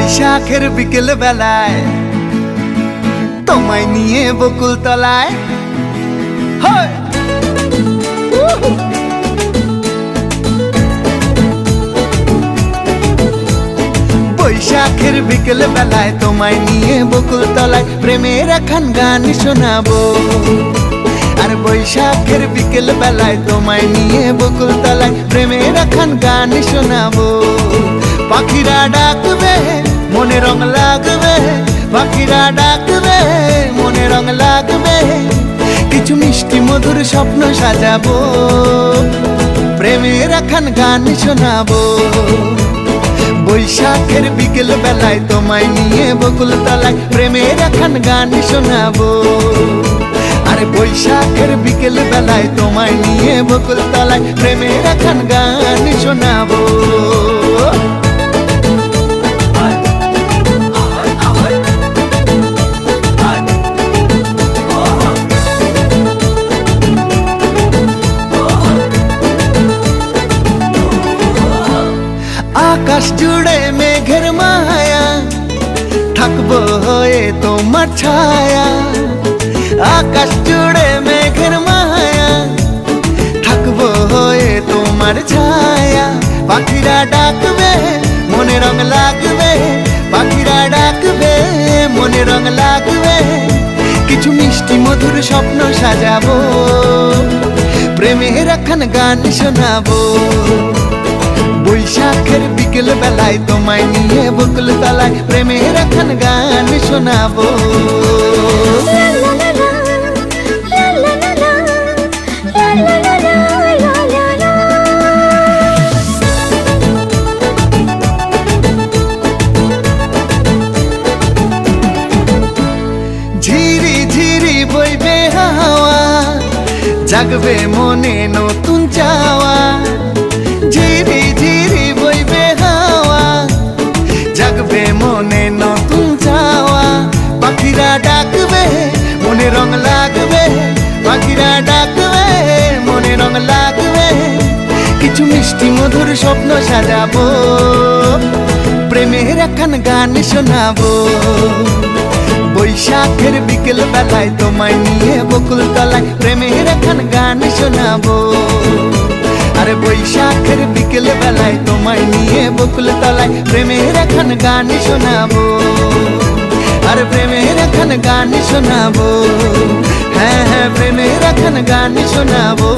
বৈশাখের বিকেল বেলায় তোমায় নিয়ে বকুল তলায় বৈশাখের বিকেল বেলায় তোমায় নিয়ে বকুল তলায় প্রেমের একখান গান শোনাবো। আর বৈশাখের বিকেল বেলায় তোমায় নিয়ে বকুল তলায় প্রেমের একখান গান শোনাবো। পাখিরা ডাকবে মনে রং লাগবে, পাখিরা ডাকবে মনে রং লাগবে, কিছু মিষ্টি মধুর স্বপ্ন সাজাবো, প্রেমের একখান গান শোনাবো। বৈশাখের বিকেল বেলায় তোমায় নিয়ে বকুল তলায় প্রেমের একখান গান শোনাবো। আরে বৈশাখের বিকেল বেলায় তোমায় নিয়ে বকুল তলায় প্রেমের একখান গান শোনাবো। আকাশ জুড়ে মেঘের মায়া, থাকবো হয়ে তোমার ছায়া। আকাশ জুড়ে মেঘের মায়া, থাকবো হয়ে তোমার ছায়া। পাখিরা ডাকবে মনে রং লাগবে, পাখিরা ডাকবে মনে রং লাগবে, কিছু মিষ্টি মধুর স্বপ্ন সাজাবো, প্রেমের একখান গান শোনাবো। বৈশাখের বিকেল বেলায় তোমায় নিয়ে বকুল তলায় প্রেমের একখান গান শোনাবো। ঝিরি ঝিরি বইবে হাওয়া, জাগবে মনে নতুন চাওয়া। ঝিরি ঝিরি বইবে হাওয়া, জাগবে মনে নতুন চাওয়া। পাখিরা ডাকবে মনে রং লাগবে, পাখিরা ডাকবে মনে রং লাগবে, কিছু মিষ্টি মধুর স্বপ্ন সাজাবো, প্রেমের একখান গান শোনাবো। বৈশাখের বিকেল বেলায় তোমায় নিয়ে বকুল তলায় প্রেমের একখান গান শোনাবো। আরে বৈশাখের বিকেল বেলায় তোমায় নিয়ে বকুল তলায় প্রেমের একখান গান শোনাবো। আরে প্রেমের একখান গান শোনাবো, হ্যাঁ হ্যাঁ প্রেমের একখান গান শোনাবো।